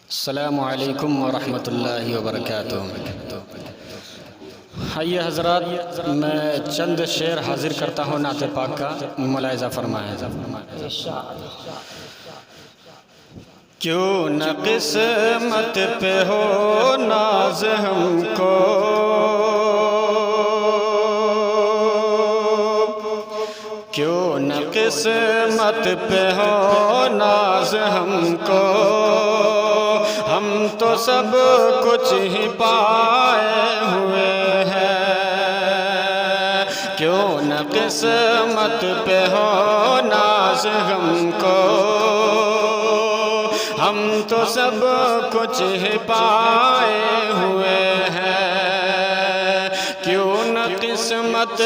السلام علیکم ورحمۃ اللہ وبرکاتہ۔ آئیے حضرات، میں چند شعر حاضر کرتا ہوں نعت پاک کا، ملاحظہ فرمائیں۔ کیوں نہ قسمت پہ ہو ناز ہم کو، کیوں نہ قسمت پہ ہو ناز ہم کو، ہم تو سب کچھ ہی پائے ہوئے ہیں۔ کیوں نہ قسمت پہ ہو ناز ہم کو، ہم تو سب کچھ ہی پائے ہوئے ہیں۔ کیوں نہ قسمت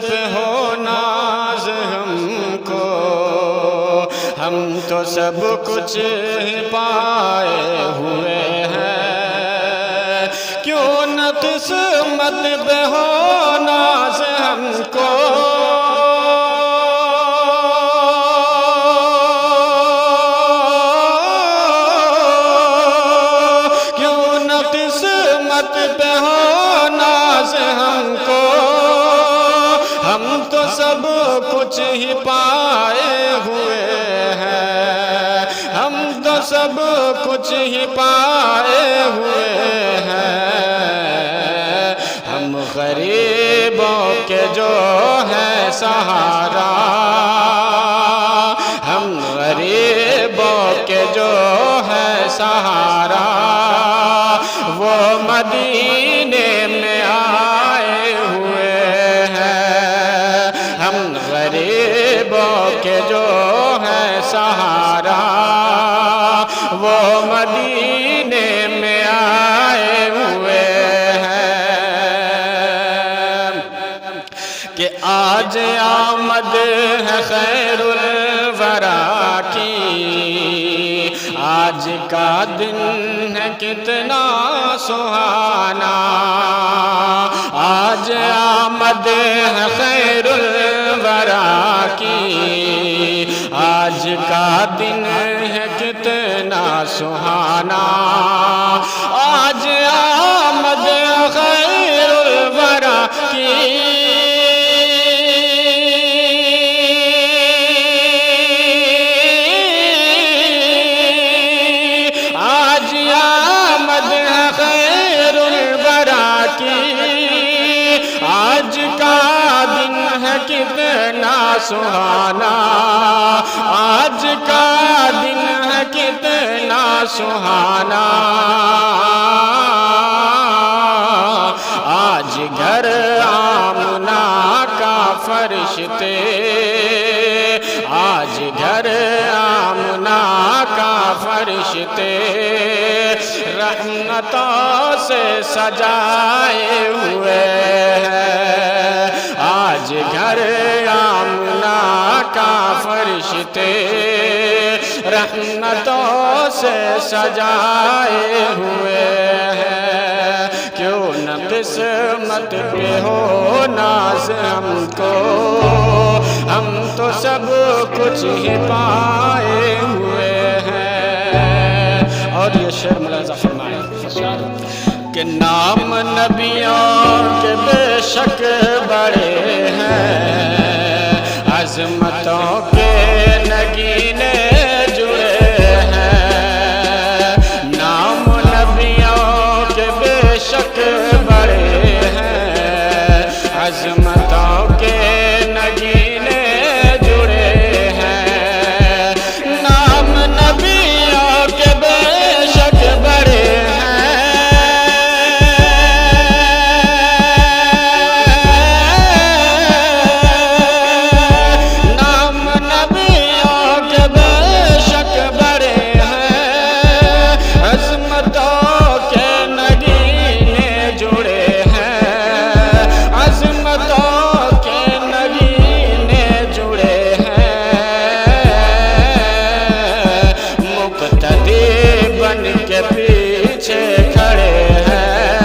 پہ ہو ناز ہم کو، ہم تو سب کچھ ہی پائے ہوئے ہیں۔ کیوں نہ قسمت پہ ہو ناز ہم کو، کیوں نہ قسمت پہ ہو ناز ہم کو، ہم تو سب کچھ ہی پائے ہوئے ہیں۔ ہم تو سب کچھ ہی پائے ہوئے ہیں۔ ہم غریبوں کے جو ہے سہارا، ہم غریبوں کے جو ہے سہارا، وہ مدینے میں آئے ہوئے ہیں۔ ہم غریبوں کے جو ہے سہارا، وہ مدینے میں آئے ہوئے ہیں۔ کہ آج آمد ہے خیر الورا کی، آج کا دن ہے کتنا سہانا، آج آمد ہے خیر الورا کی، آج کا دن ہے کتنا سہانا، آج آمد ہے خیر الورا کی، آج آمد ہے خیر الورا کی، آج کا دن ہے کتنا سہانا، آج کا دن ہے کتنا سہانا، آج گھر آمنہ کا فرشتے، آج گھر آمنہ کا فرشتے رحمتوں سے سجائے ہوئے ہیں۔ آج گھر آمنہ کا فرشتے رحمتوں سے سجائے ہوئے ہیں۔ کیوں نہ قسمت پہ ہو ناز ہم کو، ہم تو سب کچھ ہی پائے ہوئے ہیں۔ اور یہ شعر ملاحظہ فرمائیں کہ نام نبیوں کے بے شک بڑے ہیں، عظمتوں کے نگینے جڑے ہیں۔ نام نبیوں کے بے شک بڑے ہیں، عظمتوں کے نگینے جڑے ہیں۔ نام نبیوں کے بے شک بڑے ہیں، نام نبیوں کے بے شک بڑے ہیں، عظمتوں کے نگینے جڑے ہیں، عظمتوں کے نگینے جڑے ہیں۔ مقتدی بن کے پیچھے کھڑے ہیں،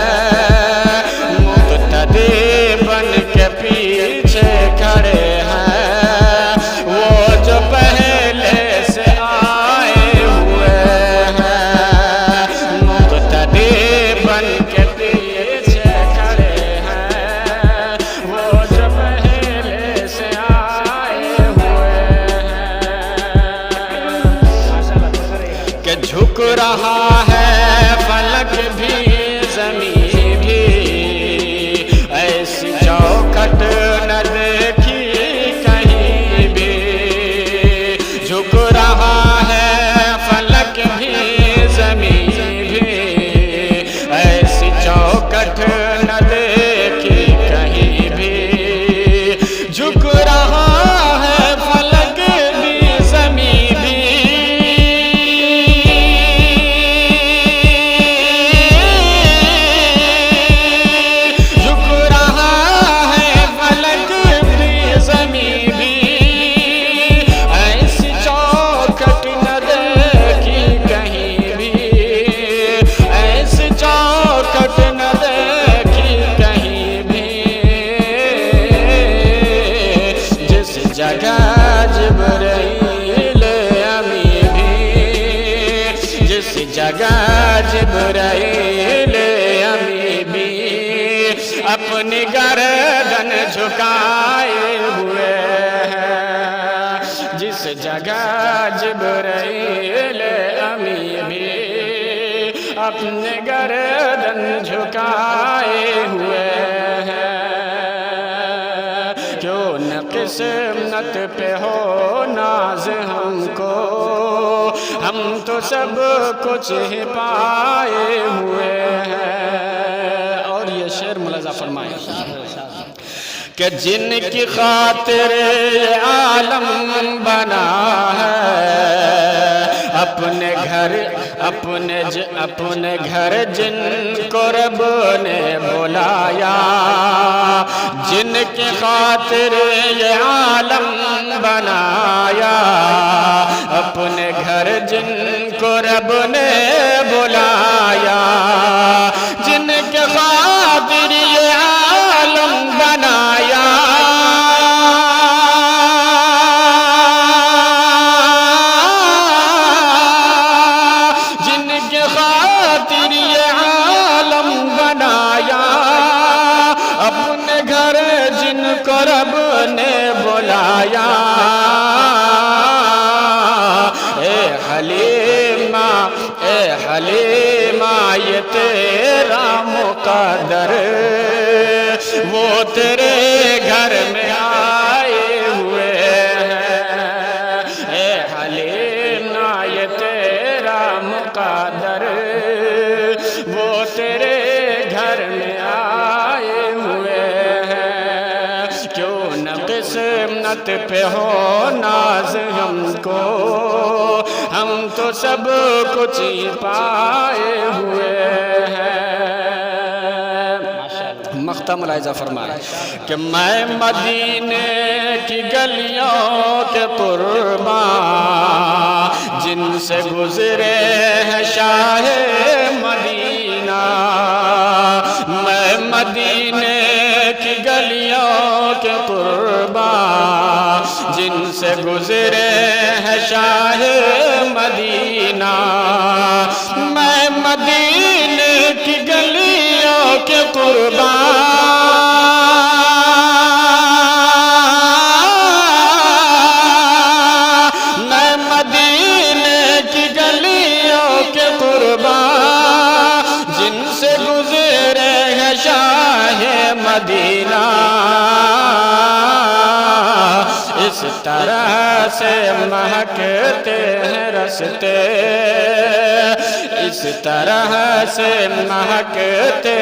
مقتدی بن کے پیچھے کھڑے ہیں، وہ جو پہلے سے آئے ہوئے ہیں۔ کہ جھک رہا ہے فلک بھی زمین بھی، ایسی چوکھٹ نہ دیکھی کہیں بھی، جھک رہا ہے فلک بھی زمین بھی، ایسی چوکھٹ نہ دیکھی کہیں بھی، جھک رہا ہے فلک بھی زمین بھی، جھک رہا ہے فلک بھی زمین بھی، ایسی چوکھٹ نہ دیکھی کہیں بھی، ایسی چوکھٹ نہ دیکھی کہیں بھی، جس جگہ جبرائیل امین بھی، جس جگہ جبرائیل امین بھی اپنی گردن جھکائے ہوئے ہیں، جس جگہ جبرائیل امین بھی اپنی گردن جھکائے ہوئے ہیں، کیوں نہ قسمت پہ ہو ناز ہم کو، ہم تو سب کچھ ہی پائے ہوئے ہیں۔ اور یہ شعر ملاحظہ فرمائیں کہ جن کی خاطر یہ عالم بنا ہے، اپنے گھر جن کو رب نے بلایا، جن کی خاطر یہ عالم بنایا، اپنے گھر جن کو رب نے بلایا، جن کے خاطر یہ عالم بنایا، جن کے خاطر یہ عالم بنایا، اپنے گھر جن کو رب نے بلایا، اے حلیمہ یہ تیرا مقدر، وہ تیرے گھر میں آئے ہوئے ہیں، اے حلیمہ یہ تیرا مقدر، وہ تیرے گھر میں آئے ہوئے ہیں، کیوں نہ قسمت پہ ہو ناز ہم کو، ہم تو سب کچھ ہی پائے ہوئے ہیں۔ مقطع ملاحظہ فرمائیں کہ میں مدینے کی گلیوں کے قرباں، جن سے گزرے ہیں شاہ مدینہ، میں مدینے کی گلیوں کے قرباں، جن سے گزرے ہیں شاہ مدینہ، میں مدینے کی گلیوں کے قرباں، میں مدینے کی گلیوں کے قرباں، جن سے گزرے ہیں شاہ مدینہ، اس طرح سے مہکتے ہیں رستے، اس طرح سے مہکتے